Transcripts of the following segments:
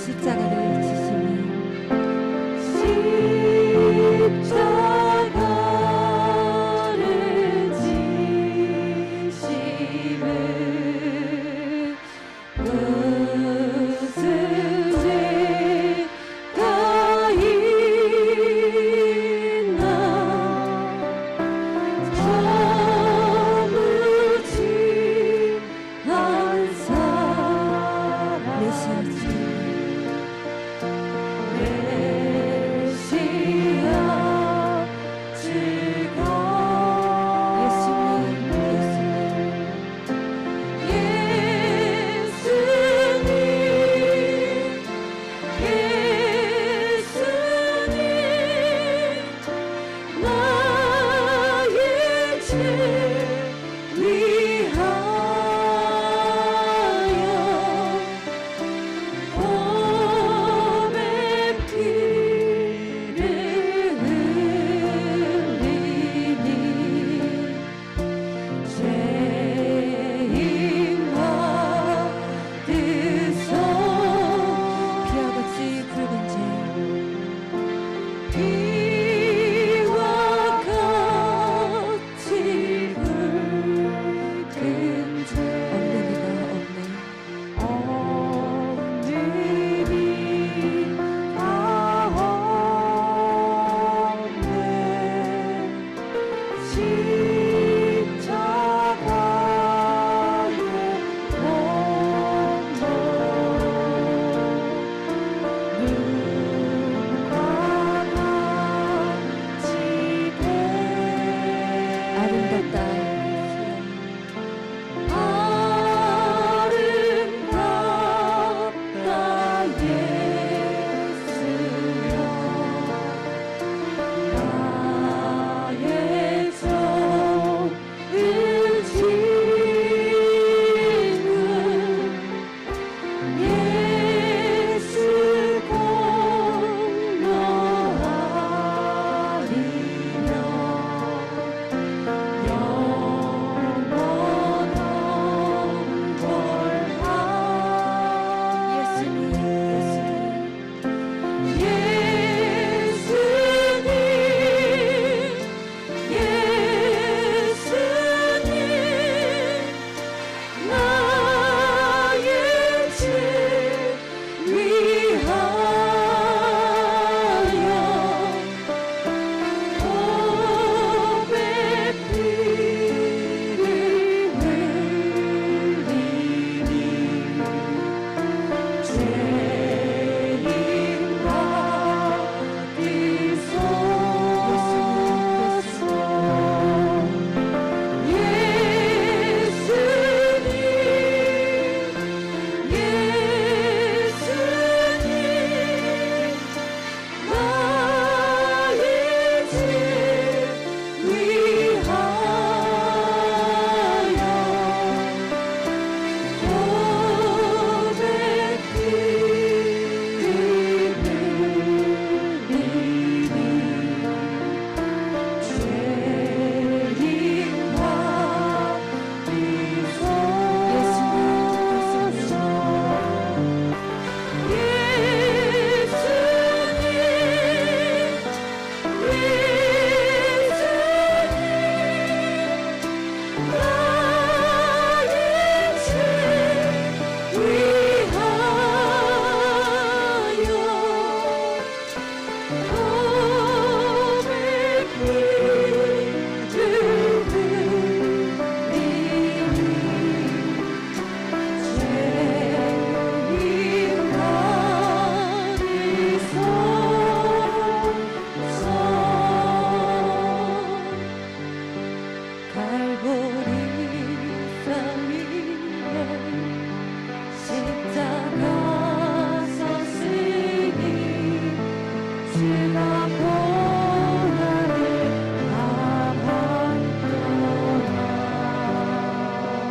십자가를 지시고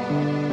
주의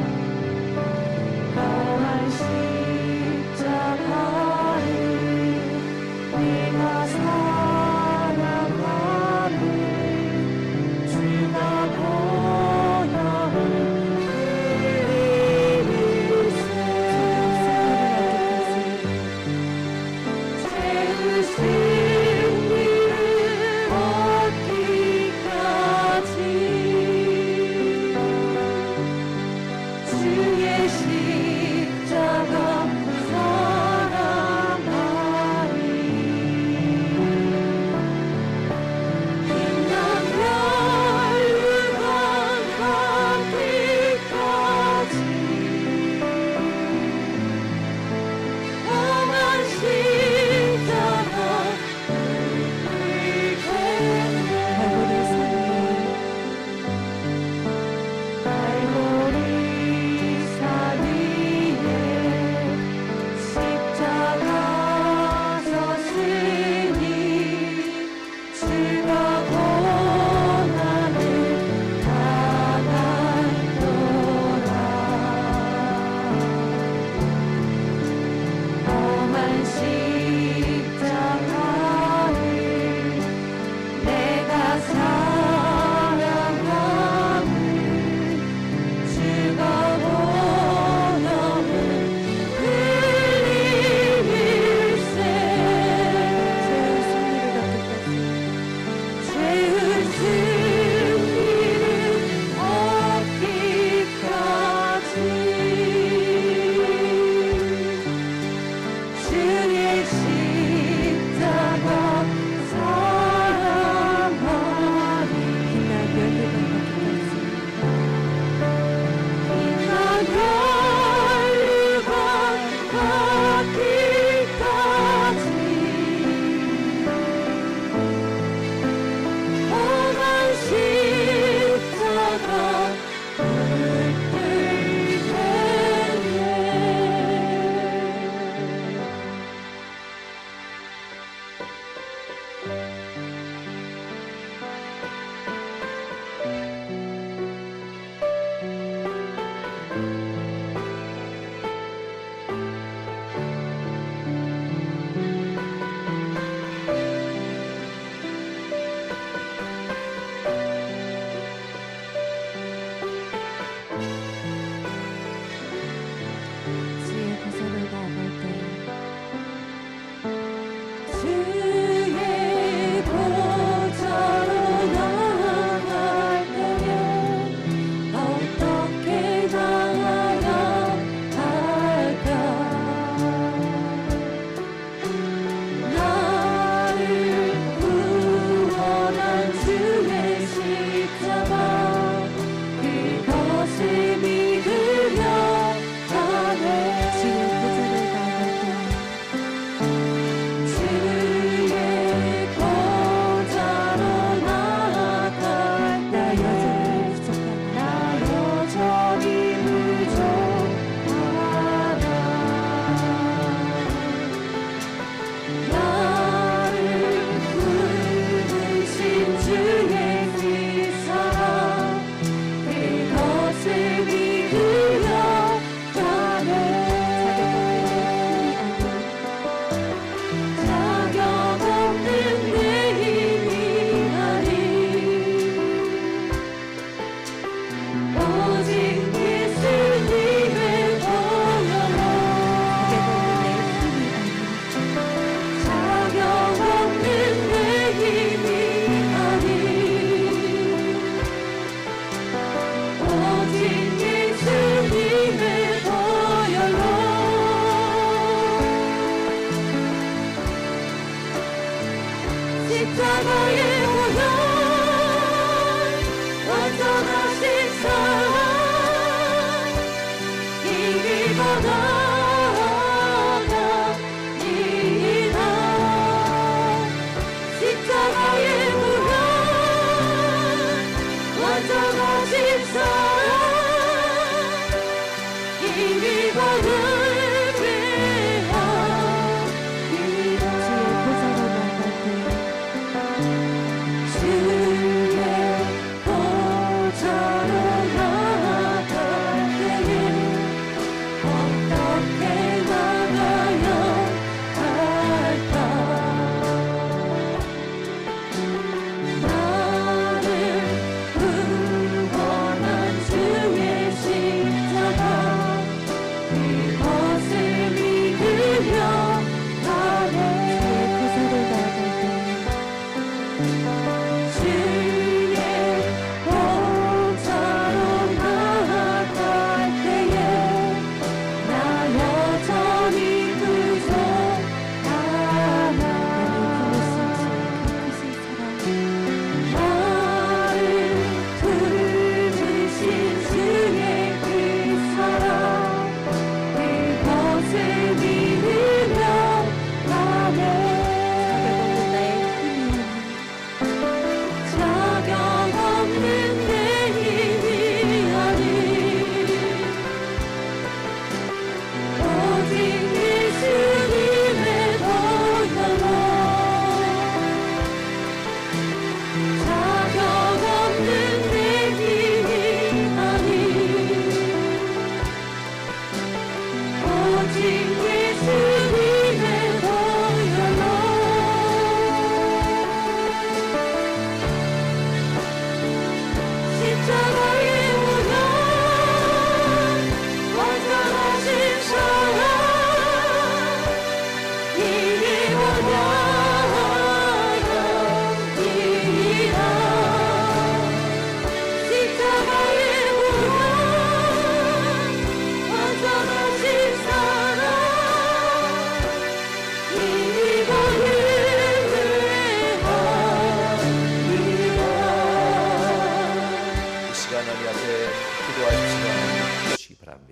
보좌로 나아갈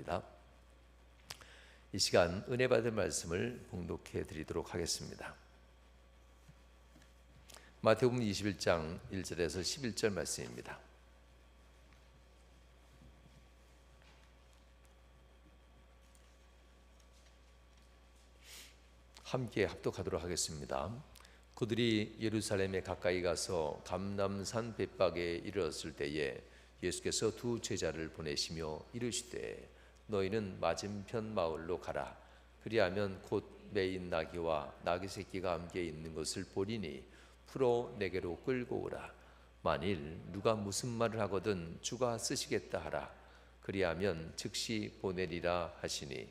축원합니다. 이 시간 은혜 받을 말씀을 봉독해 드리도록 하겠습니다. 마태복음 21장 1절에서 11절 말씀입니다. 함께 합독하도록 하겠습니다. 그들이 예루살렘에 가까이 가서 감람산 벳박에 이르렀을 때에 예수께서 두 제자를 보내시며 이르시되 너희는 맞은편 마을로 가라. 그리하면 곧 매인 나귀와 나귀 새끼가 함께 있는 것을 보리니 풀어 내게로 끌고 오라. 만일 누가 무슨 말을 하거든 주가 쓰시겠다 하라. 그리하면 즉시 보내리라 하시니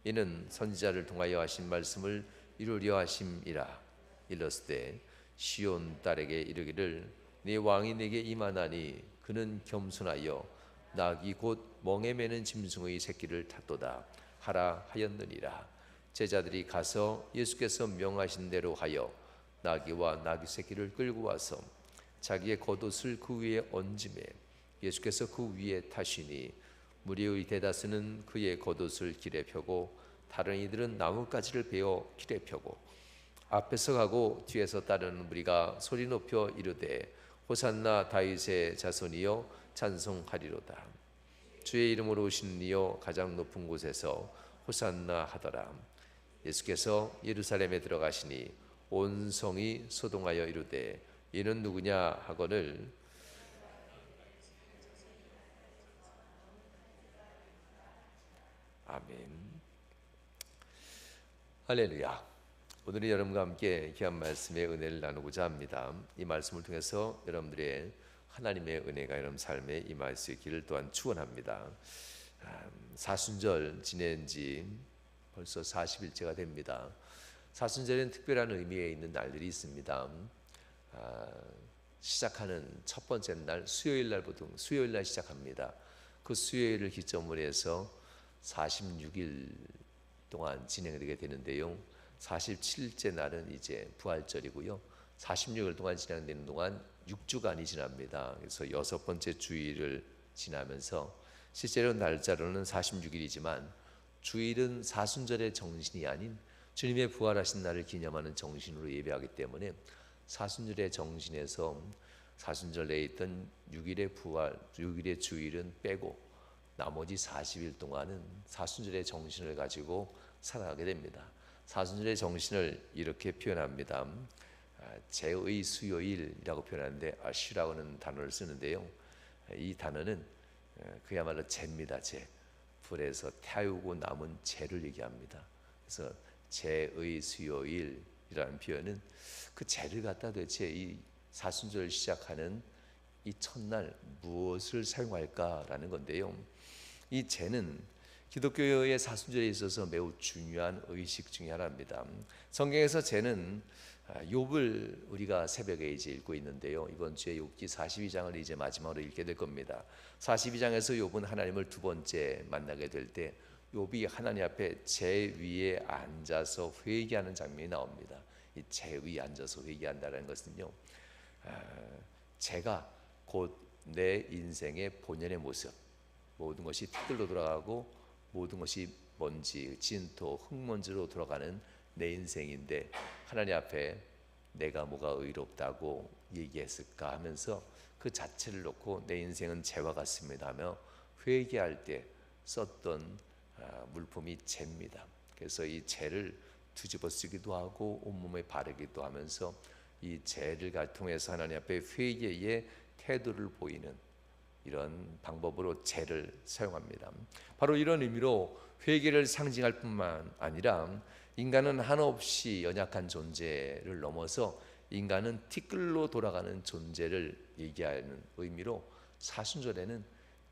이는 선지자를 통하여 하신 말씀을 이루려 하심이라. 일렀을 시온 딸에게 이르기를 네 왕이 내게 임하나니 그는 겸손하여 나귀 곧 멍에 매는 짐승의 새끼를 탔도다 하라 하였느니라. 제자들이 가서 예수께서 명하신 대로 하여 나귀와 나귀 새끼를 끌고 와서 자기의 겉옷을 그 위에 얹음에 예수께서 그 위에 타시니 무리의 대다수는 그의 겉옷을 길에 펴고 다른 이들은 나뭇가지를 베어 길에 펴고 앞에서 가고 뒤에서 따르는 무리가 소리 높여 이르되 호산나 다윗의 자손이여 찬송하리로다. 주의 이름으로 오시는 이여 가장 높은 곳에서 호산나 하더라. 예수께서 예루살렘에 들어가시니 온 성이 소동하여 이르되 이는 누구냐 하거늘 아멘. 할렐루야. 오늘은 여러분과 함께 귀한 말씀의 은혜를 나누고자 합니다. 이 말씀을 통해서 여러분들의 하나님의 은혜가 여러분 삶에 임할 수 있기를 또한 축원합니다. 사순절 지낸 지 벌써 40일째가 됩니다. 사순절에는 특별한 의미에 있는 날들이 있습니다. 시작하는 첫 번째 날 수요일 날부터 수요일 날 시작합니다. 그 수요일을 기점으로 해서 46일 동안 진행되게 되는데요. 47일째 날은 이제 부활절이고요. 46일 동안 진행되는 동안 6주간이 지납니다. 그래서 6번째 주일을 지나면서 실제로 날짜로는 46일이지만 주일은 사순절의 정신이 아닌 주님의 부활하신 날을 기념하는 정신으로 예배하기 때문에 사순절의 정신에서 사순절 내에 있던 6일의 부활, 6일의 주일은 빼고 나머지 40일 동안은 사순절의 정신을 가지고 살아가게 됩니다. 사순절의 정신을 이렇게 표현합니다. 제의 수요일이라고 표현하는데 쉬라고는 단어를 쓰는데요. 이 단어는 그야말로 재입니다. 재. 불에서 태우고 남은 재를 얘기합니다. 그래서 제의 수요일이라는 표현은 그 재를 갖다 대체 이 사순절을 시작하는 이 첫날 무엇을 사용할까라는 건데요. 이 재는 기독교의 사순절에 있어서 매우 중요한 의식 중에 하나입니다. 성경에서 재는 욥을 우리가 새벽에 이제 읽고 있는데요. 이번 주에 욥기 42장을 이제 마지막으로 읽게 될 겁니다. 42장에서 욥은 하나님을 두 번째 만나게 될 때 욥이 하나님 앞에 재 위에 앉아서 회개하는 장면이 나옵니다. 이 재 위에 앉아서 회개한다는 것은요, 재가 곧 내 인생의 본연의 모습, 모든 것이 티끌로 돌아가고 모든 것이 먼지, 진토, 흙먼지로 돌아가는 내 인생인데 하나님 앞에 내가 뭐가 의롭다고 얘기했을까 하면서 그 자체를 놓고 내 인생은 재와 같습니다 하며 회개할 때 썼던 물품이 재입니다. 그래서 이 재를 뒤집어 쓰기도 하고 온몸에 바르기도 하면서 이 재를 통해서 하나님 앞에 회개의 태도를 보이는 이런 방법으로 재를 사용합니다. 바로 이런 의미로 회개를 상징할 뿐만 아니라 인간은 한없이 연약한 존재를 넘어서 인간은 티끌로 돌아가는 존재를 얘기하는 의미로 사순절에는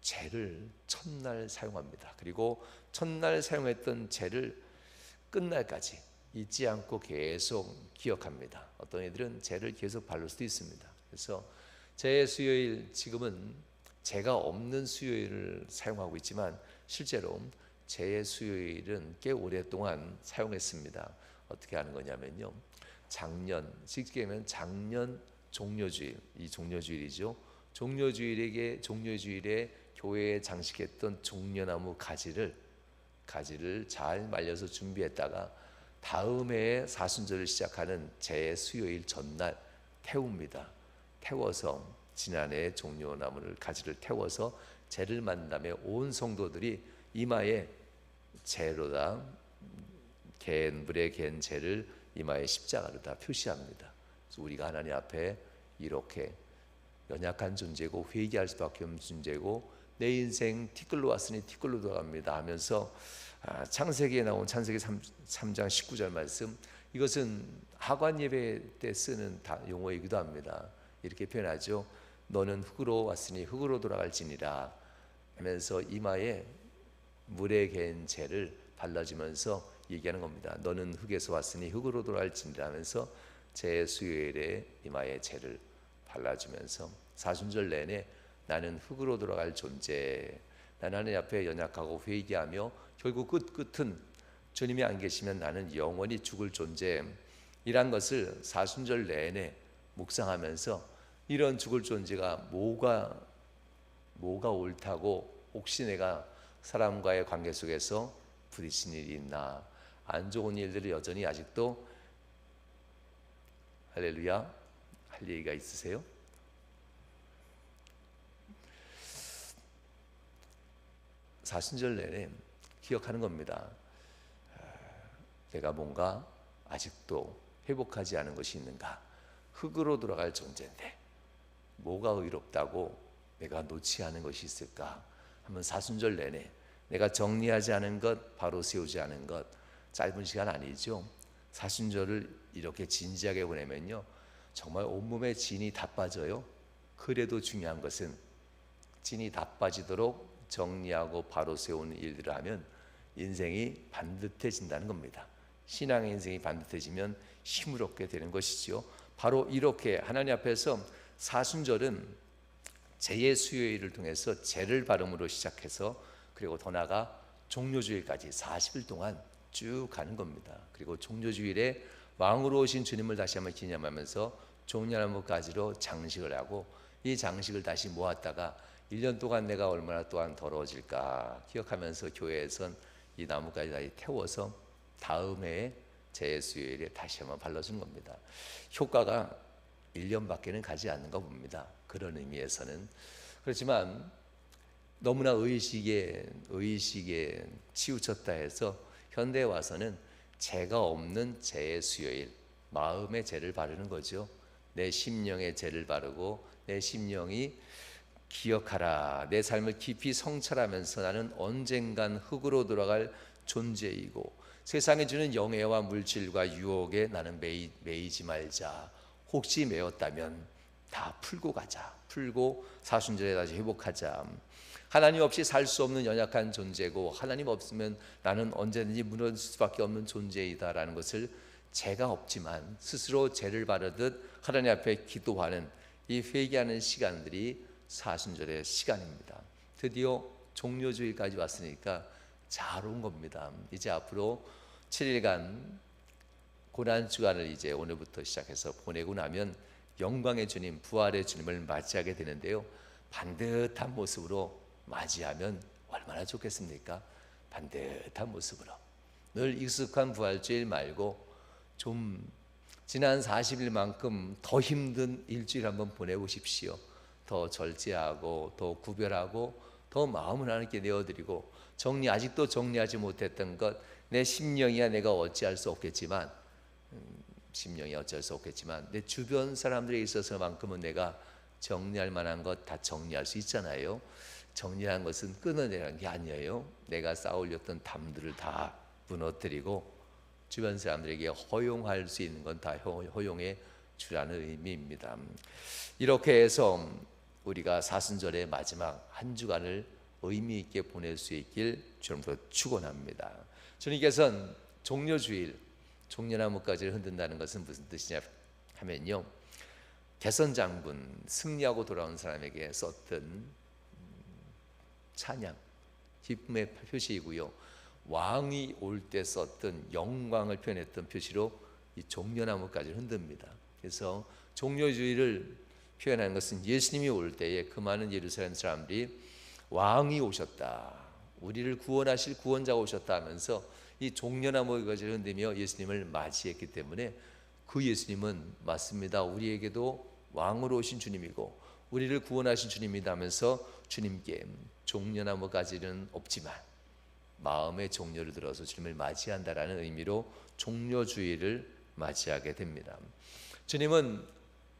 재를 첫날 사용합니다. 그리고 첫날 사용했던 재를 끝날까지 잊지 않고 계속 기억합니다. 어떤 이들은 재를 계속 바를 수도 있습니다. 그래서 재의 수요일, 지금은 재가 없는 수요일을 사용하고 있지만 실제로 재의 수요일은 꽤 오랫동안 사용했습니다. 어떻게 하는 거냐면요, 작년, 쉽게 말하면 작년 종려주일, 이 종려주일이죠. 종려주일에 교회에 장식했던 종려나무 가지를 가지를 잘 말려서 준비했다가 다음 해에 사순절을 시작하는 제 수요일 전날 태웁니다. 태워서 지난해 종려나무를 가지를 태워서 제를 만든 다음에 온 성도들이 이마에 제로다 물에 갠 제를 이마에 십자가로 다 표시합니다. 그래서 우리가 하나님 앞에 이렇게 연약한 존재고 회개할 수밖에 없는 존재고 내 인생 티끌로 왔으니 티끌로 돌아갑니다 하면서 창세기에 나온 창세기 3장 19절 말씀, 이것은 하관 예배 때 쓰는 용어이기도 합니다. 이렇게 표현하죠. 너는 흙으로 왔으니 흙으로 돌아갈지니라 하면서 이마에 물에 갠 재를 발라주면서 얘기하는 겁니다. 너는 흙에서 왔으니 흙으로 돌아갈지니라 하면서 제 수요일에 이마에 재를 발라주면서 사순절 내내 나는 흙으로 돌아갈 존재, 나는 하나님 앞에 연약하고 회개하며 결국 끝은 주님이 안 계시면 나는 영원히 죽을 존재, 이란 것을 사순절 내내 묵상하면서 이런 죽을 존재가 뭐가 옳다고 혹시 내가 사람과의 관계 속에서 부딪힌 일이 있나, 안 좋은 일들을 여전히 아직도 할렐루야 할 얘기가 있으세요? 사순절 내내 기억하는 겁니다. 내가 뭔가 아직도 회복하지 않은 것이 있는가, 흙으로 돌아갈 존재인데 뭐가 의롭다고 내가 놓지 않은 것이 있을까 하면 사순절 내내 내가 정리하지 않은 것, 바로 세우지 않은 것, 짧은 시간 아니죠. 사순절을 이렇게 진지하게 보내면요 정말 온몸에 진이 다 빠져요. 그래도 중요한 것은 진이 다 빠지도록 정리하고 바로 세우는 일들을 하면 인생이 반듯해진다는 겁니다. 신앙의 인생이 반듯해지면 힘을 얻게 되는 것이죠. 바로 이렇게 하나님 앞에서 사순절은 제의 수요일을 통해서 제를 바름으로 시작해서 그리고 더 나아가 종료주일까지 40일 동안 쭉 가는 겁니다. 그리고 종료주일에 왕으로 오신 주님을 다시 한번 기념하면서 종려나무가지로 장식을 하고 이 장식을 다시 모았다가 1년 동안 내가 얼마나 또한 더러워질까 기억하면서 교회에선 이 나무까지 다시 태워서 다음 해에 제 수요일에 다시 한번 발라준 겁니다. 효과가 1년밖에는 가지 않는가 봅니다. 그런 의미에서는. 그렇지만 너무나 의식에 치우쳤다 해서 현대에 와서는 죄가 없는 제의 수요일, 마음의 죄를 바르는 거죠. 내 심령의 죄를 바르고 내 심령이 기억하라, 내 삶을 깊이 성찰하면서 나는 언젠간 흙으로 돌아갈 존재이고 세상에 주는 영예와 물질과 유혹에 나는 매이지 말자. 혹시 매였다면 다 풀고 가자. 풀고 사순절에 다시 회복하자. 하나님 없이 살 수 없는 연약한 존재고 하나님 없으면 나는 언제든지 무너질 수밖에 없는 존재이다라는 것을 죄가 없지만 스스로 죄를 바르듯 하나님 앞에 기도하는 이 회개하는 시간들이 사순절의 시간입니다. 드디어 종료주일까지 왔으니까 잘 온 겁니다. 이제 앞으로 7일간 고난주간을 이제 오늘부터 시작해서 보내고 나면 영광의 주님, 부활의 주님을 맞이하게 되는데요. 반듯한 모습으로 맞이하면 얼마나 좋겠습니까? 반듯한 모습으로 늘 익숙한 부활주일 말고 좀 지난 40일만큼 더 힘든 일주일 한번 보내보십시오. 더 절제하고 더 구별하고 더 마음을 하나님께 내어드리고 아직도 정리하지 못했던 것, 내 심령이야 내가 어찌할 수 없겠지만 심령이 어쩔 수 없겠지만 내 주변 사람들에 있어서만큼은 내가 정리할 만한 것 다 정리할 수 있잖아요. 정리한 것은 끊어내라는 게 아니에요. 내가 쌓아올렸던 담들을 다 무너뜨리고 주변 사람들에게 허용할 수 있는 건 다 허용해 주라는 의미입니다. 이렇게 해서 우리가 사순절의 마지막 한 주간을 의미 있게 보낼 수 있길 주님으로 축원합니다. 주님께서는 종료주일, 종려나무까지를 흔든다는 것은 무슨 뜻이냐 하면요, 개선장군, 승리하고 돌아온 사람에게 썼던 찬양, 기쁨의 표시이고요, 왕이 올 때 썼던 영광을 표현했던 표시로 이 종려나무까지를 흔듭니다. 그래서 종료주일을 표현하는 것은 예수님이 올 때에 그 많은 예루살렘 사람들이 왕이 오셨다, 우리를 구원하실 구원자가 오셨다 하면서 이 종려나무 가지를 흔들며 예수님을 맞이했기 때문에 그 예수님은 맞습니다. 우리에게도 왕으로 오신 주님이고 우리를 구원하신 주님이다 하면서 주님께 종려나무 가지는 없지만 마음의 종려를 들어서 주님을 맞이한다라는 의미로 종려주의를 맞이하게 됩니다. 주님은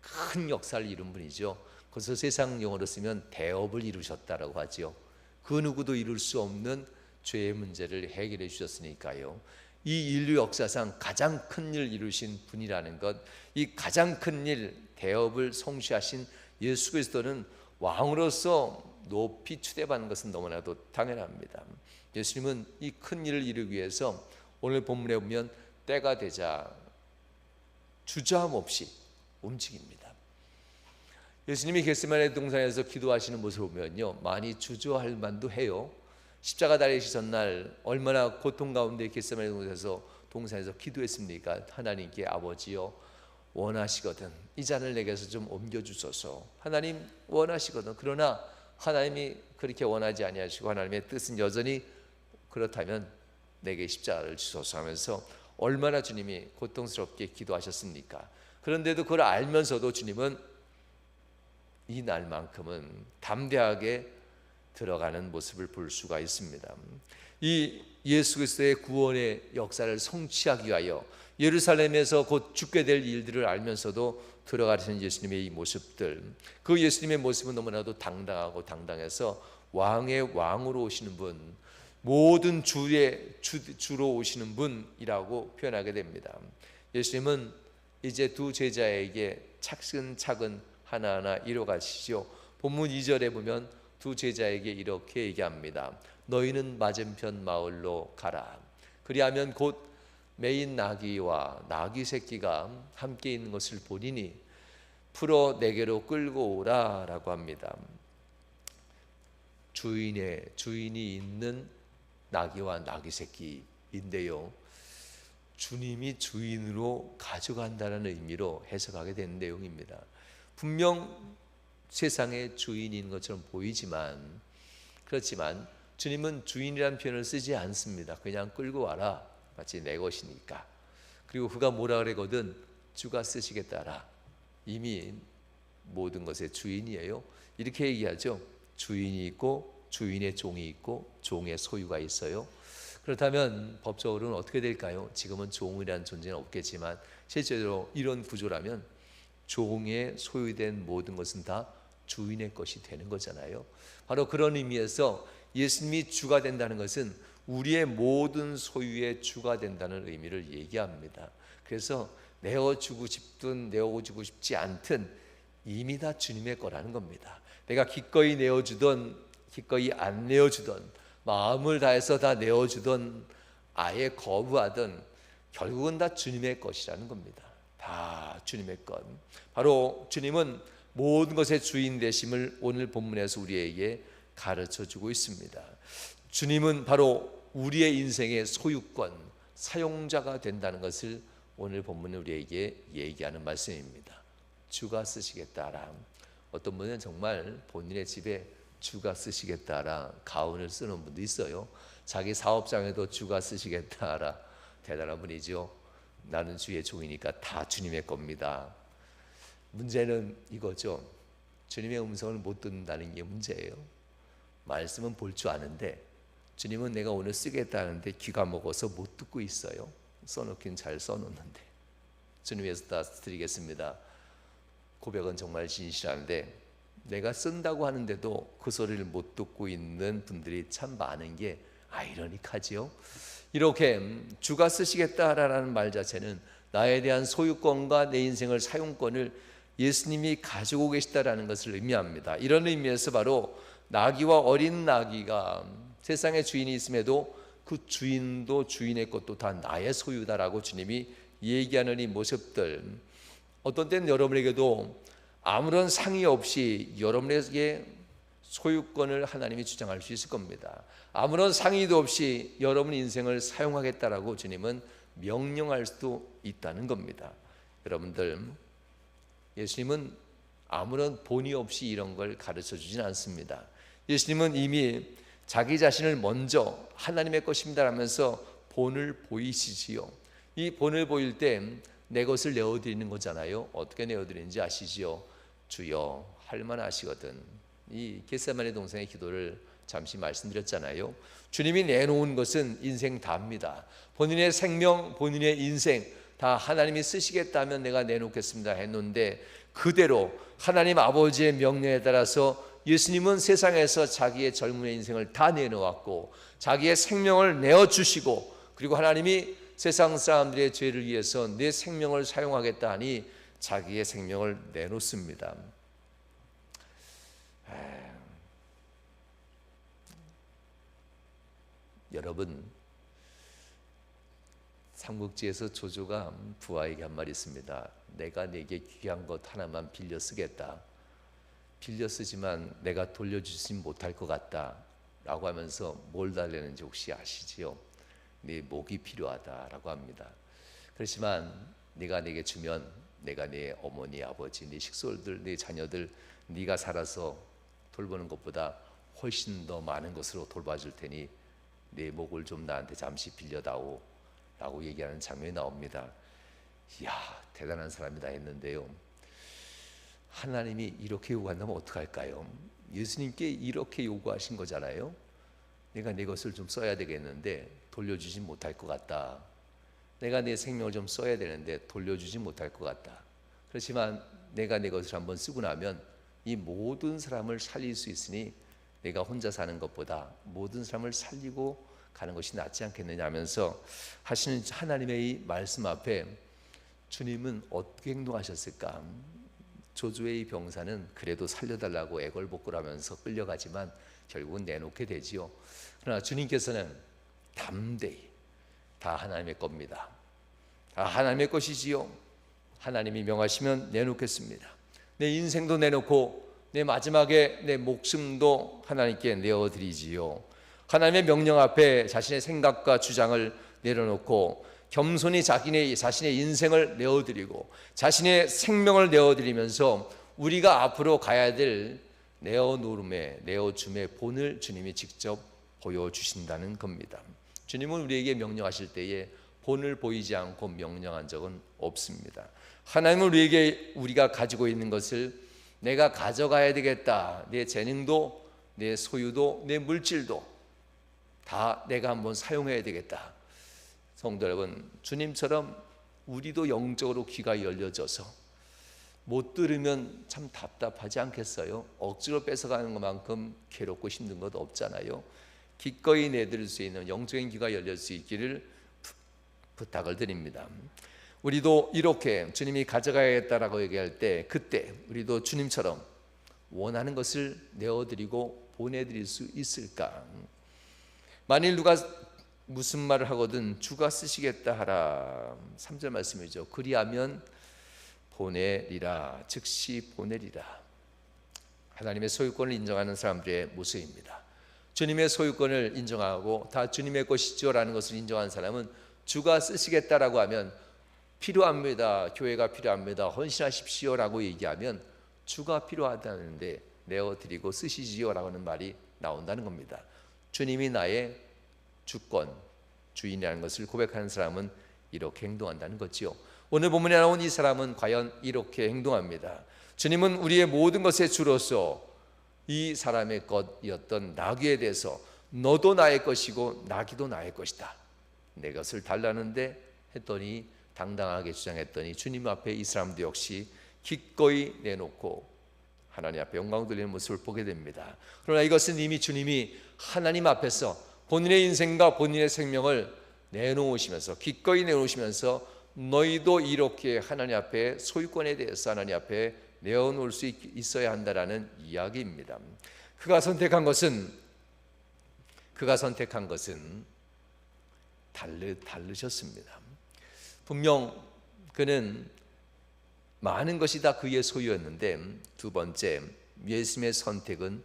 큰 역사를 이룬 분이죠. 그래서 세상 용어로 쓰면 대업을 이루셨다라고 하죠. 그 누구도 이룰 수 없는 죄의 문제를 해결해 주셨으니까요. 이 인류 역사상 가장 큰 일 이루신 분이라는 것, 이 가장 큰 일 대업을 성취하신 예수 그리스도는 왕으로서 높이 추대받는 것은 너무나도 당연합니다. 예수님은 이 큰 일을 이루기 위해서 오늘 본문에 보면 때가 되자 주저함 없이 움직입니다. 예수님이 겟세마네 동산에서 기도하시는 모습을 보면요, 많이 주저할 만도 해요. 십자가 달리시 전날 얼마나 고통 가운데 겟세마네 동산에서 기도했습니까? 하나님께 아버지여 원하시거든 이 잔을 내게서 좀 옮겨주소서. 하나님 원하시거든. 그러나 하나님이 그렇게 원하지 아니하시고 하나님의 뜻은 여전히 그렇다면 내게 십자가를 주소서 하면서 얼마나 주님이 고통스럽게 기도하셨습니까? 그런데도 그걸 알면서도 주님은 이 날만큼은 담대하게 들어가는 모습을 볼 수가 있습니다. 이 예수 그리스도의 구원의 역사를 성취하기 위하여 예루살렘에서 곧 죽게 될 일들을 알면서도 들어가시는 예수님의 이 모습들, 그 예수님의 모습은 너무나도 당당하고 당당해서 왕의 왕으로 오시는 분, 모든 주로 오시는 분이라고 표현하게 됩니다. 예수님은 이제 두 제자에게 차근차근 하나하나 이뤄가시죠. 본문 2절에 보면 두 제자에게 이렇게 얘기합니다. 너희는 맞은편 마을로 가라. 그리하면 곧 매인 나귀와 나귀 새끼가 함께 있는 것을 보리니 풀어 내게로 끌고 오라 라고 합니다. 주인이 있는 나귀와 나귀 새끼인데요, 주님이 주인으로 가져간다는 의미로 해석하게 되는 내용입니다. 분명 세상에 주인인 것처럼 보이지만 그렇지만 주님은 주인이라는 표현을 쓰지 않습니다. 그냥 끌고 와라, 마치 내 것이니까. 그리고 그가 뭐라 그러거든, 주가 쓰시겠다라. 이미 모든 것의 주인이에요. 이렇게 얘기하죠. 주인이 있고 주인의 종이 있고 종의 소유가 있어요. 그렇다면 법적으로는 어떻게 될까요? 지금은 종이라는 존재는 없겠지만 실제로 이런 구조라면 종의 소유된 모든 것은 다 주인의 것이 되는 거잖아요. 바로 그런 의미에서 예수님이 주가 된다는 것은 우리의 모든 소유의 주가 된다는 의미를 얘기합니다. 그래서 내어주고 싶든 내어주고 싶지 않든 이미 다 주님의 거라는 겁니다. 내가 기꺼이 내어주던 기꺼이 안 내어주던 마음을 다해서 다 내어주던 아예 거부하던 결국은 다 주님의 것이라는 겁니다. 다 주님의 것. 바로 주님은 모든 것의 주인 되심을 오늘 본문에서 우리에게 가르쳐주고 있습니다. 주님은 바로 우리의 인생의 소유권, 사용자가 된다는 것을 오늘 본문은 우리에게 얘기하는 말씀입니다. 주가 쓰시겠다라. 어떤 분은 정말 본인의 집에 주가 쓰시겠다라 가운을 쓰는 분도 있어요. 자기 사업장에도 주가 쓰시겠다라. 대단한 분이죠. 나는 주의 종이니까 다 주님의 겁니다. 문제는 이거죠. 주님의 음성을 못 듣는다는 게 문제예요. 말씀은 볼 줄 아는데 주님은 내가 오늘 쓰겠다는데 귀가 먹어서 못 듣고 있어요. 써놓긴 잘 써놓는데. 주님 위해서 다 드리겠습니다. 고백은 정말 진실한데 내가 쓴다고 하는데도 그 소리를 못 듣고 있는 분들이 참 많은 게 아이러니하지요. 이렇게 주가 쓰시겠다라는 말 자체는 나에 대한 소유권과 내 인생을 사용권을 예수님이 가지고 계시다라는 것을 의미합니다. 이런 의미에서 바로 나귀와 어린 나귀가 세상에 주인이 있음에도 그 주인도 주인의 것도 다 나의 소유다라고 주님이 얘기하는 이 모습들, 어떤 때는 여러분에게도 아무런 상의 없이 여러분에게 소유권을 하나님이 주장할 수 있을 겁니다. 아무런 상의도 없이 여러분 인생을 사용하겠다라고 주님은 명령할 수도 있다는 겁니다. 여러분들, 예수님은 아무런 본의 없이 이런 걸 가르쳐 주진 않습니다. 예수님은 이미 자기 자신을 먼저 하나님의 것입니다 하면서 본을 보이시지요. 이 본을 보일 때 내 것을 내어드리는 거잖아요. 어떻게 내어드리는지 아시지요? 주여 할만하시거든. 이 겟세마네 동산의 기도를 잠시 말씀드렸잖아요. 주님이 내놓은 것은 인생 다입니다. 본인의 생명, 본인의 인생 다 하나님이 쓰시겠다면 내가 내놓겠습니다 했는데, 그대로 하나님 아버지의 명령에 따라서 예수님은 세상에서 자기의 젊은 인생을 다 내놓았고 자기의 생명을 내어주시고, 그리고 하나님이 세상 사람들의 죄를 위해서 내 생명을 사용하겠다 하니 자기의 생명을 내놓습니다. 여러분, 삼국지에서 조조가 부하에게 한 말이 있습니다. 내가 네게 귀한 것 하나만 빌려 쓰겠다. 빌려 쓰지만 내가 돌려주지 못할 것 같다 라고 하면서 뭘 달래는지 혹시 아시지요? 네 목이 필요하다라고 합니다. 그렇지만 네가 내게 주면 내가 네 어머니, 아버지, 네 식솔들, 네 자녀들 네가 살아서 돌보는 것보다 훨씬 더 많은 것으로 돌봐줄 테니 내 목을 좀 나한테 잠시 빌려다오 라고 얘기하는 장면이 나옵니다. 이야, 대단한 사람이다 했는데요, 하나님이 이렇게 요구한다면 어떡할까요? 예수님께 이렇게 요구하신 거잖아요. 내가 내 것을 좀 써야 되겠는데 돌려주지 못할 것 같다. 내가 내 생명을 좀 써야 되는데 돌려주지 못할 것 같다. 그렇지만 내가 내 것을 한번 쓰고 나면 이 모든 사람을 살릴 수 있으니 내가 혼자 사는 것보다 모든 사람을 살리고 가는 것이 낫지 않겠느냐 하면서 하시는 하나님의 이 말씀 앞에 주님은 어떻게 행동하셨을까? 조조의 이 병사는 그래도 살려달라고 애걸복걸하면서 끌려가지만 결국은 내놓게 되지요. 그러나 주님께서는 담대히 다 하나님의 겁니다. 다 하나님의 것이지요. 하나님이 명하시면 내놓겠습니다. 내 인생도 내놓고 내 마지막에 내 목숨도 하나님께 내어드리지요. 하나님의 명령 앞에 자신의 생각과 주장을 내려놓고 겸손히 자신의 인생을 내어드리고 자신의 생명을 내어드리면서 우리가 앞으로 가야 될 내어줌의 본을 주님이 직접 보여주신다는 겁니다. 주님은 우리에게 명령하실 때에 본을 보이지 않고 명령한 적은 없습니다. 하나님은 우리가 가지고 있는 것을 내가 가져가야 되겠다. 내 재능도, 내 소유도, 내 물질도 다 내가 한번 사용해야 되겠다. 성도 여러분, 주님처럼 우리도 영적으로 귀가 열려져서 못 들으면 참 답답하지 않겠어요? 억지로 뺏어가는 것만큼 괴롭고 힘든 것 없잖아요. 기꺼이 내드릴 수 있는 영적인 귀가 열릴 수 있기를 부탁을 드립니다. 우리도 이렇게 주님이 가져가야겠다라고 얘기할 때 그때 우리도 주님처럼 원하는 것을 내어드리고 보내드릴 수 있을까? 만일 누가 무슨 말을 하거든 주가 쓰시겠다 하라. 3절 말씀이죠. 그리하면 보내리라. 즉시 보내리라. 하나님의 소유권을 인정하는 사람들의 모습입니다. 주님의 소유권을 인정하고 다 주님의 것이죠 라는 것을 인정한 사람은 주가 쓰시겠다라고 하면 필요합니다. 교회가 필요합니다. 헌신하십시오 라고 얘기하면 주가 필요하다는데 내어드리고 쓰시지요 라고 하는 말이 나온다는 겁니다. 주님이 나의 주권, 주인이라는 것을 고백하는 사람은 이렇게 행동한다는 거지요. 오늘 본문에 나온 이 사람은 과연 이렇게 행동합니다. 주님은 우리의 모든 것의 주로서 이 사람의 것이었던 나귀에 대해서 너도 나의 것이고 나귀도 나의 것이다. 내 것을 달라는데 했더니 당당하게 주장했더니 주님 앞에 이 사람도 역시 기꺼이 내놓고 하나님 앞에 영광 돌리는 모습을 보게 됩니다. 그러나 이것은 이미 주님이 하나님 앞에서 본인의 인생과 본인의 생명을 내놓으시면서 기꺼이 내놓으시면서 너희도 이렇게 하나님 앞에 소유권에 대해서 하나님 앞에 내어놓을 수 있어야 한다라는 이야기입니다. 그가 선택한 것은 다르셨습니다. 분명 그는 많은 것이 다 그의 소유였는데 두 번째 예수님의 선택은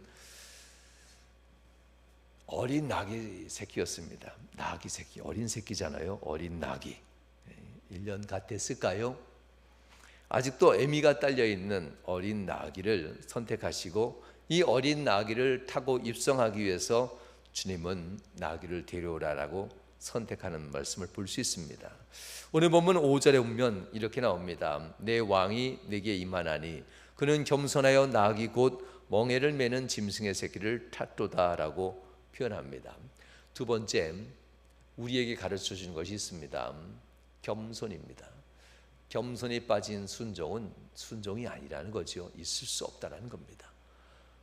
어린 나귀 새끼였습니다. 나귀 새끼, 어린 새끼잖아요. 어린 나귀 1년 같았을까요? 아직도 애미가 딸려있는 어린 나귀를 선택하시고 이 어린 나귀를 타고 입성하기 위해서 주님은 나귀를 데려오라라고 선택하는 말씀을 볼 수 있습니다. 오늘 본문 5절에 보면 이렇게 나옵니다. 내 왕이 내게 임하나니 그는 겸손하여 나귀 곧 멍에를 매는 짐승의 새끼를 탔도다라고 표현합니다. 두 번째, 우리에게 가르쳐 주는 것이 있습니다. 겸손입니다. 겸손이 빠진 순종은 순종이 아니라는 거죠. 있을 수 없다는 겁니다.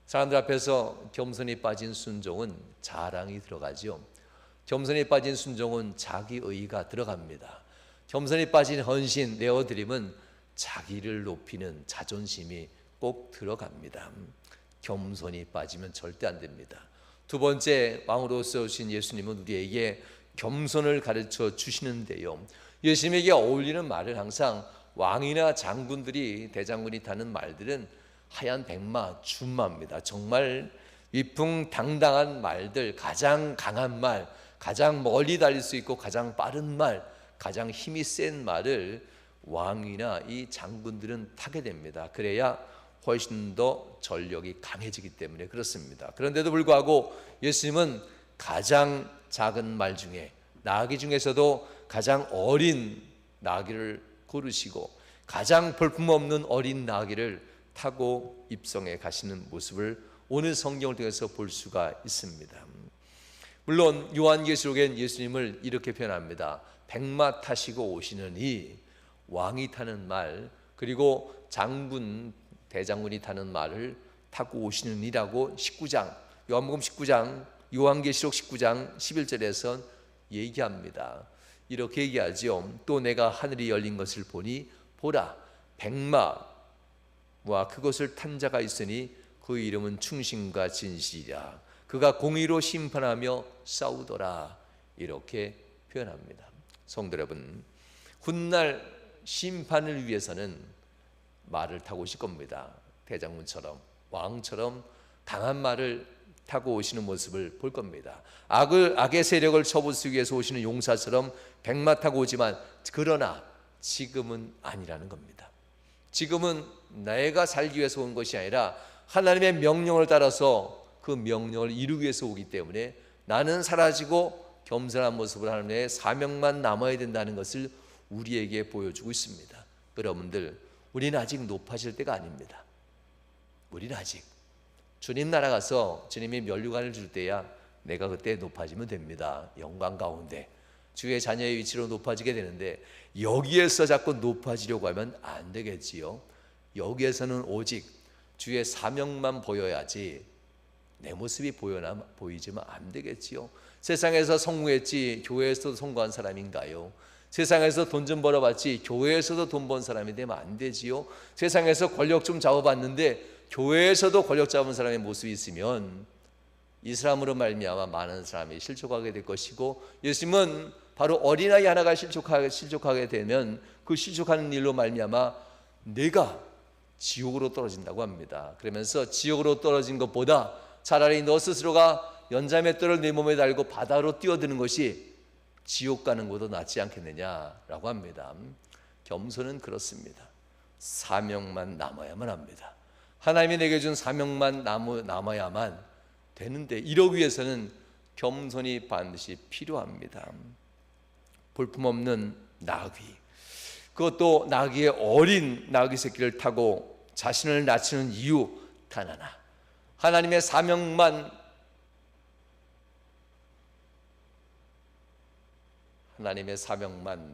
사람들 앞에서 겸손이 빠진 순종은 자랑이 들어가죠. 겸손이 빠진 순종은 자기의가 들어갑니다. 겸손이 빠진 헌신, 내어드림은 자기를 높이는 자존심이 꼭 들어갑니다. 겸손이 빠지면 절대 안 됩니다. 두 번째, 왕으로서 오신 예수님은 우리에게 겸손을 가르쳐 주시는데요, 예수님에게 어울리는 말을 항상 왕이나 장군들이, 대장군이 타는 말들은 하얀 백마, 준마입니다. 정말 위풍당당한 말들, 가장 강한 말, 가장 멀리 달릴 수 있고 가장 빠른 말, 가장 힘이 센 말을 왕이나 이 장군들은 타게 됩니다. 그래야 훨씬 더 전력이 강해지기 때문에 그렇습니다. 그런데도 불구하고 예수님은 가장 작은 말 중에, 나귀 중에서도 가장 어린 나귀를 고르시고 가장 볼품없는 어린 나귀를 타고 입성에 가시는 모습을 오늘 성경을 통해서 볼 수가 있습니다. 물론 요한계시록엔 예수님을 이렇게 표현합니다. 백마 타시고 오시느니, 왕이 타는 말, 그리고 장군, 대장군이 타는 말을 타고 오시느니라고 19장, 요한복음 19장, 요한계시록 19장 11절에서 얘기합니다. 이렇게 얘기하죠. 또 내가 하늘이 열린 것을 보니 보라, 백마와 그것을 탄 자가 있으니 그 이름은 충신과 진실이라. 그가 공의로 심판하며 싸우더라. 이렇게 표현합니다. 성도 여러분, 훗날 심판을 위해서는 말을 타고 오실 겁니다. 대장군처럼, 왕처럼 강한 말을 타고 오시는 모습을 볼 겁니다. 악의 세력을 쳐부수기 위해서 오시는 용사처럼 백마 타고 오지만, 그러나 지금은 아니라는 겁니다. 지금은 내가 살기 위해서 온 것이 아니라 하나님의 명령을 따라서 그 명령을 이루기 위해서 오기 때문에 나는 사라지고 겸손한 모습을 하나님의 사명만 남아야 된다는 것을 우리에게 보여주고 있습니다. 여러분들, 우리는 아직 높아질 때가 아닙니다. 우리는 아직 주님 나라 가서 주님이 면류관을 줄 때야 내가 그때 높아지면 됩니다. 영광 가운데 주의 자녀의 위치로 높아지게 되는데, 여기에서 자꾸 높아지려고 하면 안 되겠지요. 여기에서는 오직 주의 사명만 보여야지 내 모습이 보이지만 안 되겠지요. 세상에서 성공했지 교회에서도 성공한 사람인가요? 세상에서 돈 좀 벌어봤지 교회에서도 돈 번 사람이 되면 안 되지요. 세상에서 권력 좀 잡아봤는데 교회에서도 권력 잡은 사람의 모습이 있으면 이 사람으로 말미암아 많은 사람이 실족하게 될 것이고, 예수님은 바로 어린아이 하나가 실족하게 되면 그 실족하는 일로 말미암아 내가 지옥으로 떨어진다고 합니다. 그러면서 지옥으로 떨어진 것보다 차라리 너 스스로가 연자맷돌을 내 몸에 달고 바다로 뛰어드는 것이 지옥 가는 것도 낫지 않겠느냐라고 합니다. 겸손은 그렇습니다. 사명만 남아야만 합니다. 하나님이 내게 준 사명만 남아야만 되는데, 이러기 위해서는 겸손이 반드시 필요합니다. 볼품없는 나귀, 그것도 나귀의 어린 나귀 새끼를 타고 자신을 낮추는 이유 단 하나, 하나님의 사명만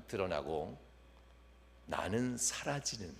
드러나고 나는 사라지는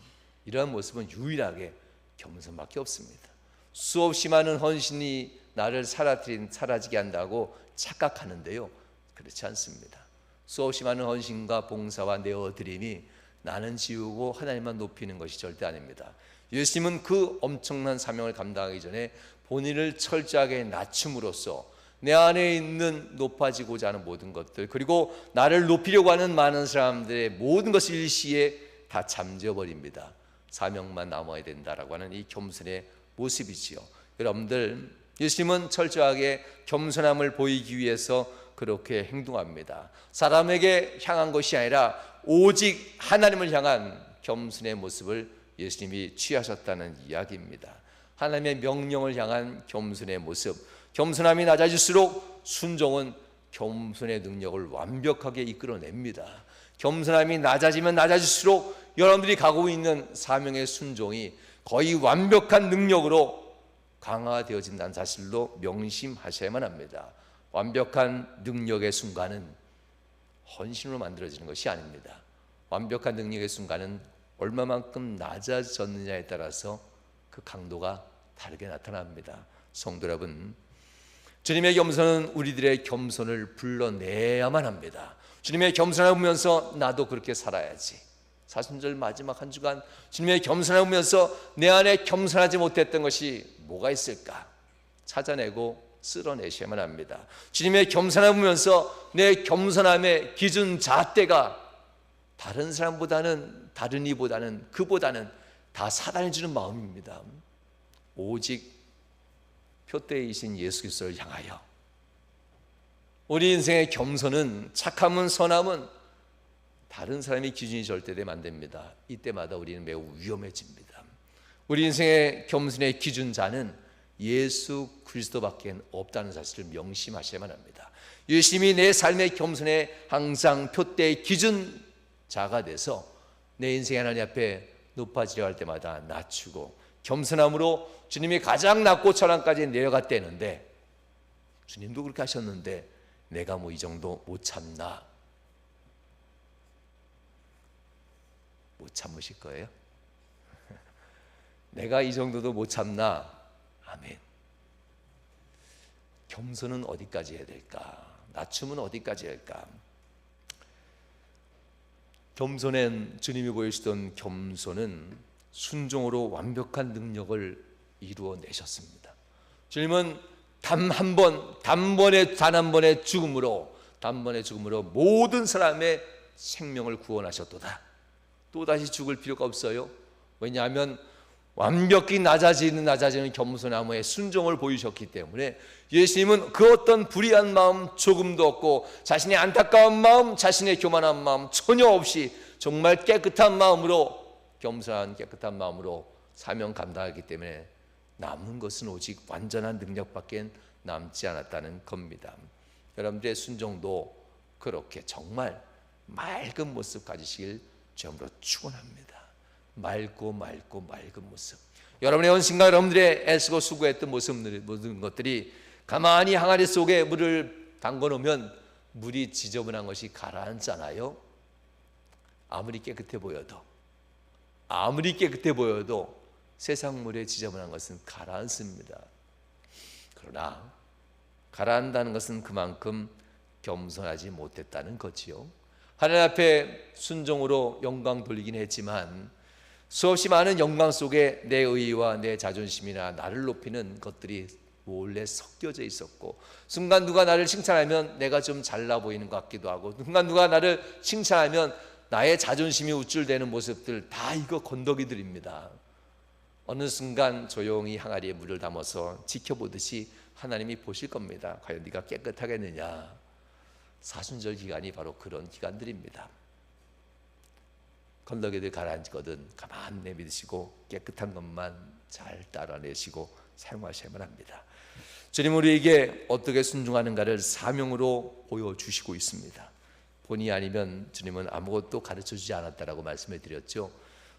이러한 모습은 유일하게 겸손밖에 없습니다. 수없이 많은 헌신이 나를 사라지게 한다고 착각하는데요, 그렇지 않습니다. 수없이 많은 헌신과 봉사와 내어드림이 나는 지우고 하나님만 높이는 것이 절대 아닙니다. 예수님은 그 엄청난 사명을 감당하기 전에 본인을 철저하게 낮춤으로써 내 안에 있는 높아지고자 하는 모든 것들, 그리고 나를 높이려고 하는 많은 사람들의 모든 것을 일시에 다 잠재워버립니다. 사명만 남아야 된다라고 하는 이 겸손의 모습이지요. 여러분들, 예수님은 철저하게 겸손함을 보이기 위해서 그렇게 행동합니다. 사람에게 향한 것이 아니라 오직 하나님을 향한 겸손의 모습을 예수님이 취하셨다는 이야기입니다. 하나님의 명령을 향한 겸손의 모습, 겸손함이 낮아질수록 순종은 겸손의 능력을 완벽하게 이끌어냅니다. 겸손함이 낮아지면 낮아질수록 여러분들이 가고 있는 사명의 순종이 거의 완벽한 능력으로 강화되어진다는 사실로 명심하셔야만 합니다. 완벽한 능력의 순간은 헌신으로 만들어지는 것이 아닙니다. 완벽한 능력의 순간은 얼마만큼 낮아졌느냐에 따라서 그 강도가 다르게 나타납니다. 성도 여러분, 주님의 겸손은 우리들의 겸손을 불러내야만 합니다. 주님의 겸손을 보면서 나도 그렇게 살아야지. 사순절 마지막 한 주간 주님의 겸손을 보면서 내 안에 겸손하지 못했던 것이 뭐가 있을까 찾아내고 쓸어내셔야만 합니다. 주님의 겸손을 보면서 내 겸손함의 기준 잣대가 다른 사람보다는, 다른 이보다는, 그보다는 다 사단이 주는 마음입니다. 오직 표대이신 예수 그리스도를 향하여 우리 인생의 겸손은, 착함은, 선함은 다른 사람의 기준이 절대되면 안 됩니다. 이때마다 우리는 매우 위험해집니다. 우리 인생의 겸손의 기준자는 예수 그리스도밖에 없다는 사실을 명심하셔야만 합니다. 예수님이 내 삶의 겸손의 항상 표대의 기준자가 돼서 내 인생의 하나님 앞에 높아지려 할 때마다 낮추고 겸손함으로 주님이 가장 낮고 천왕까지 내려갔다는데, 주님도 그렇게 하셨는데 내가 뭐 이 정도 못 참나? 못 참으실 거예요? 내가 이 정도도 못 참나? 아멘. 겸손은 어디까지 해야 될까? 낮춤은 어디까지 할까? 겸손엔, 주님이 보여주던 겸손은 순종으로 완벽한 능력을 이루어내셨습니다. 주님은 단 한 번의 죽음으로 모든 사람의 생명을 구원하셨도다. 또다시 죽을 필요가 없어요. 왜냐하면 완벽히 낮아지는 겸손함의 순종을 보이셨기 때문에 예수님은 그 어떤 불의한 마음 조금도 없고, 자신의 안타까운 마음, 자신의 교만한 마음 전혀 없이 정말 깨끗한 마음으로, 겸손한 깨끗한 마음으로 사명 감당하기 때문에 남는 것은 오직 완전한 능력밖에 남지 않았다는 겁니다. 여러분들의 순종도 그렇게 정말 맑은 모습 가지시길 주님으로 축원합니다. 맑은 모습. 여러분의 헌신과 여러분들의 애쓰고 수고했던 모든 것들이 가만히 항아리 속에 물을 담궈 놓으면 물이 지저분한 것이 가라앉잖아요. 아무리 깨끗해 보여도 세상 물에 지저분한 것은 가라앉습니다. 그러나 가라앉다는 것은 그만큼 겸손하지 못했다는 거지요. 하나님 앞에 순종으로 영광 돌리긴 했지만 수없이 많은 영광 속에 내 의의와 내 자존심이나 나를 높이는 것들이 몰래 섞여져 있었고, 순간 누가 나를 칭찬하면 내가 좀 잘나 보이는 것 같기도 하고, 순간 누가 나를 칭찬하면 나의 자존심이 우쭐대는 모습들, 다 이거 건더기들입니다. 어느 순간 조용히 항아리에 물을 담아서 지켜보듯이 하나님이 보실 겁니다. 과연 네가 깨끗하겠느냐. 사순절 기간이 바로 그런 기간들입니다. 건더기들 가라앉거든 가만 내비두시고 깨끗한 것만 잘 따라내시고 사용하셔야만 합니다. 주님 우리에게 어떻게 순종하는가를 사명으로 보여주시고 있습니다. 본의 아니면 주님은 아무것도 가르쳐주지 않았다라고 말씀해 드렸죠.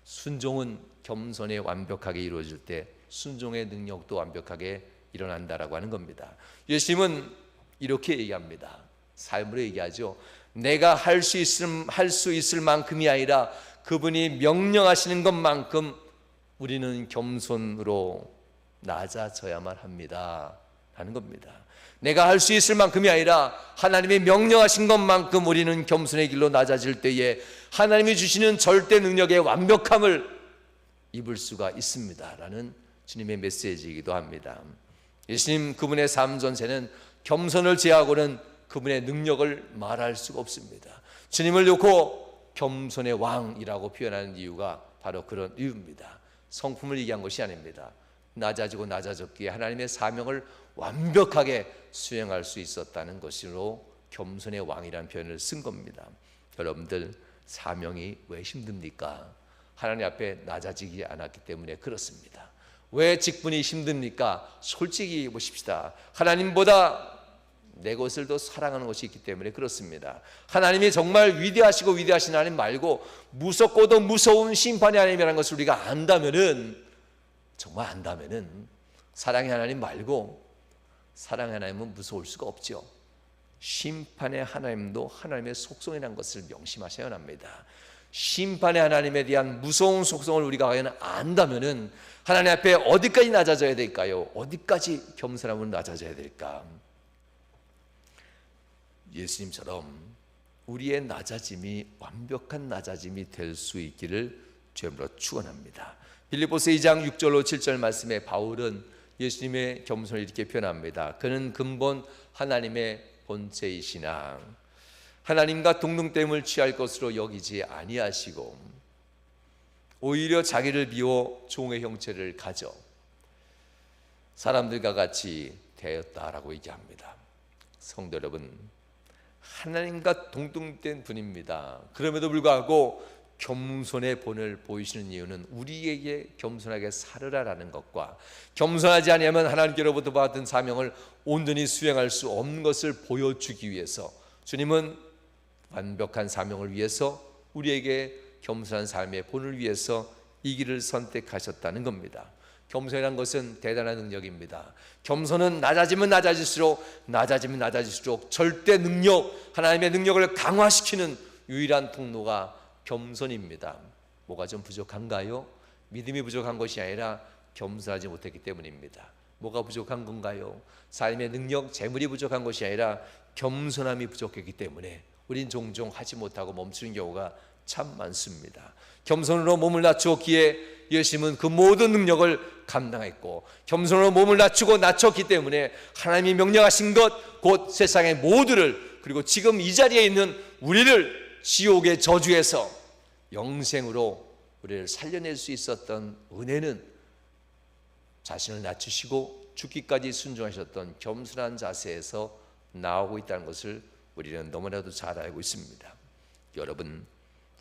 순종은 겸손에 완벽하게 이루어질 때 순종의 능력도 완벽하게 일어난다라고 하는 겁니다. 예수님은 이렇게 얘기합니다. 삶으로 얘기하죠. 내가 할 수 있을 만큼이 아니라 그분이 명령하시는 것만큼 우리는 겸손으로 낮아져야만 합니다 라는 겁니다. 내가 할 수 있을 만큼이 아니라 하나님이 명령하신 것만큼 우리는 겸손의 길로 낮아질 때에 하나님이 주시는 절대 능력의 완벽함을 입을 수가 있습니다 라는 주님의 메시지이기도 합니다. 예수님 그분의 삶 전체는 겸손을 제하고는 그분의 능력을 말할 수가 없습니다. 주님을 놓고 겸손의 왕이라고 표현하는 이유가 바로 그런 이유입니다. 성품을 얘기한 것이 아닙니다. 낮아졌기에 하나님의 사명을 완벽하게 수행할 수 있었다는 것으로 겸손의 왕이라는 표현을 쓴 겁니다. 여러분들 사명이 왜 힘듭니까? 하나님 앞에 낮아지지 않았기 때문에 그렇습니다. 왜 직분이 힘듭니까? 솔직히 보십시다. 하나님보다 내 것을 더 사랑하는 것이 있기 때문에 그렇습니다. 하나님이 정말 위대하시고 위대하신 하나님 말고 무섭고도 무서운 심판의 하나님이라는 것을 우리가 안다면은, 정말 안다면은 사랑의 하나님 말고 사랑의 하나님은 무서울 수가 없죠. 심판의 하나님도 하나님의 속성이라는 것을 명심하셔야 합니다. 심판의 하나님에 대한 무서운 속성을 우리가 과연 안다면은 하나님 앞에 어디까지 낮아져야 될까요? 어디까지 겸손함으로 낮아져야 될까? 예수님처럼 우리의 낮아짐이 완벽한 낮아짐이 될 수 있기를 주님으로 축원합니다. 빌립보서 2장 6절로 7절 말씀에 바울은 예수님의 겸손을 이렇게 표현합니다. 그는 근본 하나님의 본체이시나 하나님과 동등됨을 취할 것으로 여기지 아니하시고 오히려 자기를 비워 종의 형체를 가져 사람들과 같이 되었다라고 얘기합니다. 성도 여러분, 하나님과 동등된 분입니다. 그럼에도 불구하고 겸손의 본을 보이시는 이유는 우리에게 겸손하게 살으라라는 것과 겸손하지 아니하면 하나님께로부터 받은 사명을 온전히 수행할 수 없는 것을 보여주기 위해서 주님은 완벽한 사명을 위해서 우리에게 겸손한 삶의 본을 위해서 이 길을 선택하셨다는 겁니다. 겸손이라는 것은 대단한 능력입니다. 겸손은 낮아지면 낮아질수록 절대 능력, 하나님의 능력을 강화시키는 유일한 통로가 겸손입니다. 뭐가 좀 부족한가요? 믿음이 부족한 것이 아니라 겸손하지 못했기 때문입니다. 뭐가 부족한 건가요? 삶의 능력, 재물이 부족한 것이 아니라 겸손함이 부족했기 때문에 우린 종종 하지 못하고 멈추는 경우가 참 많습니다. 겸손으로 몸을 낮추었기에 예수님은 그 모든 능력을 감당했고, 겸손으로 몸을 낮췄기 때문에 하나님이 명령하신 것, 곧 세상의 모두를, 그리고 지금 이 자리에 있는 우리를 지옥의 저주에서 영생으로 우리를 살려낼 수 있었던 은혜는 자신을 낮추시고 죽기까지 순종하셨던 겸손한 자세에서 나오고 있다는 것을 우리는 너무나도 잘 알고 있습니다. 여러분,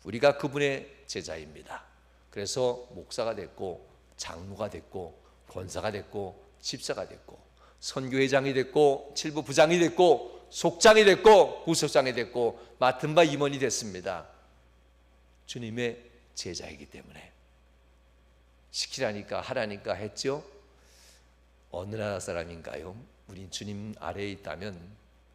우리가 그분의 제자입니다. 그래서 목사가 됐고 장로가 됐고 권사가 됐고 집사가 됐고 선교회장이 됐고 칠부 부장이 됐고 속장이 됐고 부속장이 됐고 맡은 바 임원이 됐습니다. 주님의 제자이기 때문에 시키라니까 하라니까 했죠. 어느 나라 사람인가요? 우린 주님 아래에 있다면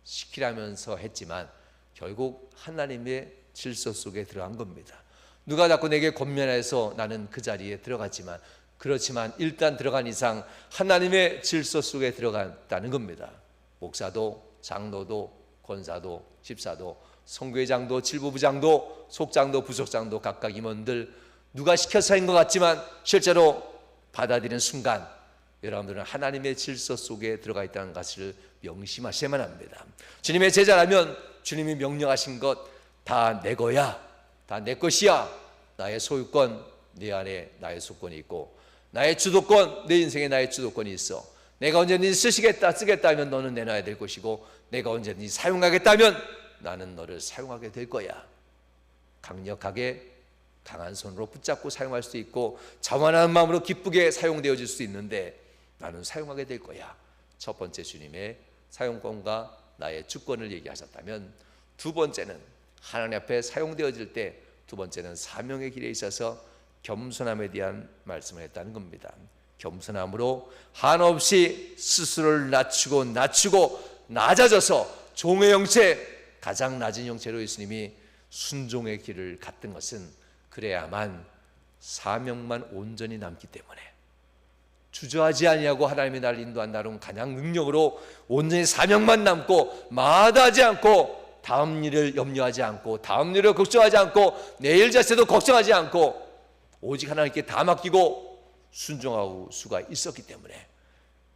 시키라면서 했지만 결국 하나님의 질서 속에 들어간 겁니다. 누가 자꾸 내게 권면해서 나는 그 자리에 들어갔지만, 그렇지만 일단 들어간 이상 하나님의 질서 속에 들어갔다는 겁니다. 목사도 장로도 권사도 집사도 선교회장도 칠부부장도 속장도 부속장도 각각 임원들 누가 시켜서 한 것 같지만 실제로 받아들이는 순간 여러분들은 하나님의 질서 속에 들어가 있다는 것을 명심하셔야만 합니다. 주님의 제자라면 주님이 명령하신 것 다 내 거야, 다 내 것이야. 나의 소유권, 내 안에 나의 소유권이 있고 나의 주도권, 내 인생에 나의 주도권이 있어. 내가 언제든지 쓰겠다 하면 너는 내놔야 될 것이고 내가 언제든지 사용하겠다면 나는 너를 사용하게 될 거야. 강력하게 강한 손으로 붙잡고 사용할 수도 있고 자원하는 마음으로 기쁘게 사용되어질 수도 있는데 나는 사용하게 될 거야. 첫 번째 주님의 사용권과 나의 주권을 얘기하셨다면, 두 번째는 하나님 앞에 사용되어질 때, 두 번째는 사명의 길에 있어서 겸손함에 대한 말씀을 했다는 겁니다. 겸손함으로 한없이 스스로를 낮추고 낮아져서 종의 형체, 가장 낮은 형체로 예수님이 순종의 길을 갔던 것은 그래야만 사명만 온전히 남기 때문에, 주저하지 아니하고 하나님이 나를 인도한다는 가장 능력으로 온전히 사명만 남고 마다하지 않고 다음 일을 염려하지 않고 다음 일을 걱정하지 않고 내일 자세도 걱정하지 않고 오직 하나님께 다 맡기고 순종할 수가 있었기 때문에,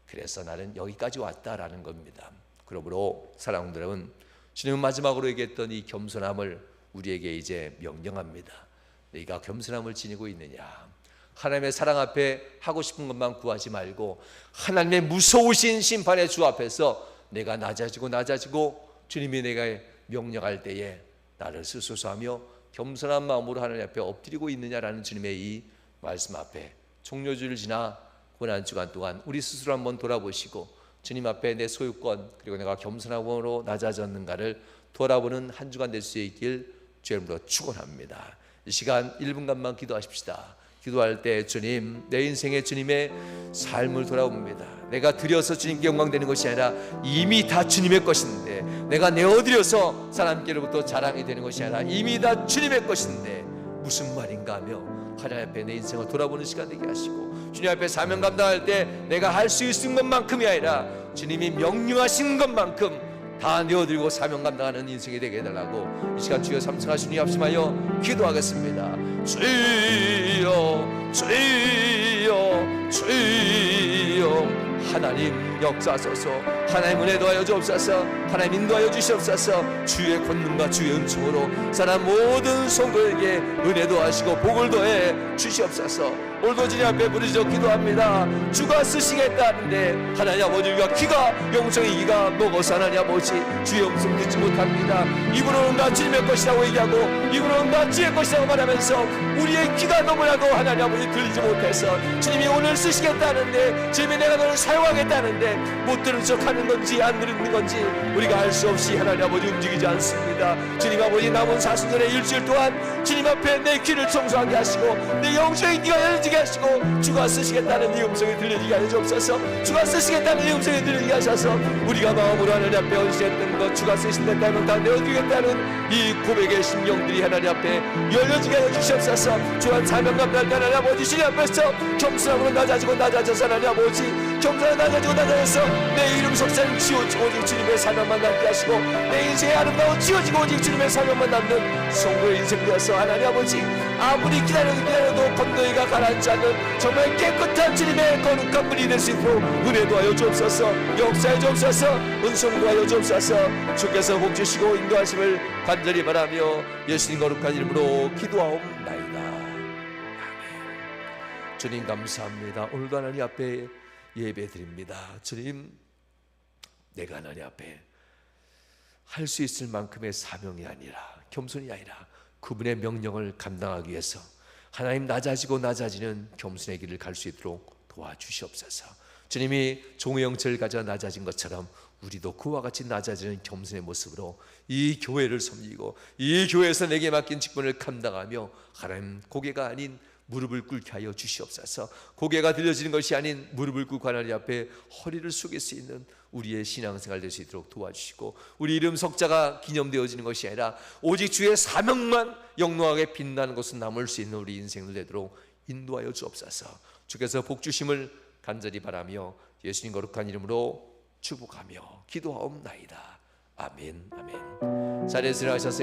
그래서 나는 여기까지 왔다라는 겁니다. 그러므로 사랑하는 여러분, 주님은 마지막으로 얘기했던 이 겸손함을 우리에게 이제 명령합니다. 네가 겸손함을 지니고 있느냐? 하나님의 사랑 앞에 하고 싶은 것만 구하지 말고 하나님의 무서우신 심판의 주 앞에서 내가 낮아지고 주님이 내가 명령할 때에 나를 스스로하며 겸손한 마음으로 하나님 앞에 엎드리고 있느냐라는 주님의 이 말씀 앞에 종료주를 지나 이번 한 주간 동안 우리 스스로 한번 돌아보시고 주님 앞에 내 소유권 그리고 내가 겸손함으로 낮아졌는가를 돌아보는 한 주간 될 수 있길 주님으로 축원합니다. 이 시간 1분간만 기도하십시다. 기도할 때 주님, 내 인생의 주님의 삶을 돌아봅니다. 내가 드려서 주님께 영광되는 것이 아니라 이미 다 주님의 것인데, 내가 내어드려서 사람께로부터 자랑이 되는 것이 아니라 이미 다 주님의 것인데 무슨 말인가 하며 하나님 앞에 내 인생을 돌아보는 시간 되게 하시고, 주님 앞에 사명 감당할 때 내가 할 수 있는 것만큼이 아니라 주님이 명령하신 것만큼 다 내어드리고 사명 감당하는 인생이 되게 해달라고 이 시간 주여 삼성하시니 합심하여 기도하겠습니다. 주여 주여 주여, 하나님 역사하소서. 하나님 은혜 더하여 주옵소서. 하나님 인도하여 주시옵소서. 주의 권능과 주의 은총으로 사람 모든 성도에게 은혜 더하시고 복을 더해 주시옵소서. 오늘도 주님 앞에 부르짖어 기도합니다. 주가 쓰시겠다는데 하나님 아버지가 귀가 영성의 귀가 먹어서 하나님 아버지 주의 음성 듣지 못합니다. 입으로는 다 주님의 것이라고 얘기하고 입으로는 다 주의 것이라고 말하면서 우리의 귀가 너무나도 하나님 아버지 들리지 못해서 주님이 오늘 쓰시겠다는데, 주님이 내가 너를 사용하겠다는데 못 들은 척 하는 건지 안 들은 건지 우리가 알 수 없이 하나님 아버지 움직이지 않습니다. 주님 아버지 남은 40년의 일주일 동안 주님 앞에 내 귀를 청소하게 하시고 내 영성의 귀가 열리게 하시고 주가 쓰시겠다는 이 음성이 들려지게 하여 주옵소서. 주가 쓰시겠다는 이 음성이 들려지게 하셔서 우리가 마음으로 하나님 앞에 헌신했던 것, 주가 쓰신다면 다 내어드리겠다는 이 고백의 심령들이 하나님 앞에 열려지게 하여 주시옵소서. 주한 사명 감당할 때 하나님 아버지 주님 앞에서 겸손함으로 낮아져서 하나님 아버지 겸손하게 낮아져서 내 이름 속사는 지워지고 오직 주님의 사명만 남게 하시고 내 인생의 아름다운 지워지고 오직 주님의 사명만 남는 성도의 인생 되어서 하나님 아버지 아무리 기다려도 건너이가 가라앉지 않는 정말 깨끗한 주님의 거룩한 분이 될 수 있도록 은혜도 하여 주옵소서. 역사해 주옵소서. 은총도 하여 주옵소서. 주께서 복 주시고 인도하심을 간절히 바라며 예수님 거룩한 이름으로 기도하옵나이다. 아멘. 주님 감사합니다. 오늘도 하나님 앞에 예배 드립니다. 주님, 내가 하나님 앞에 할 수 있을 만큼의 사명이 아니라 겸손이 아니라 그분의 명령을 감당하기 위해서 하나님 낮아지고 낮아지는 겸손의 길을 갈 수 있도록 도와주시옵소서. 주님이 종의 영체를 가져 낮아진 것처럼 우리도 그와 같이 낮아지는 겸손의 모습으로 이 교회를 섬기고 이 교회에서 내게 맡긴 직분을 감당하며 하나님 고개가 아닌 무릎을 꿇게 하여 주시옵소서. 고개가 들려지는 것이 아닌 무릎을 꿇고 하나님 앞에 허리를 숙일 수 있는 우리의 신앙생활 될 수 있도록 도와주시고, 우리 이름 석자가 기념되어지는 것이 아니라 오직 주의 사명만 영롱하게 빛나는 것은 남을 수 있는 우리 인생을 되도록 인도하여 주옵소서. 주께서 복 주심을 간절히 바라며 예수님 거룩한 이름으로 축복하며 기도하옵나이다. 아멘. 아멘. 자리에서 일어나셔서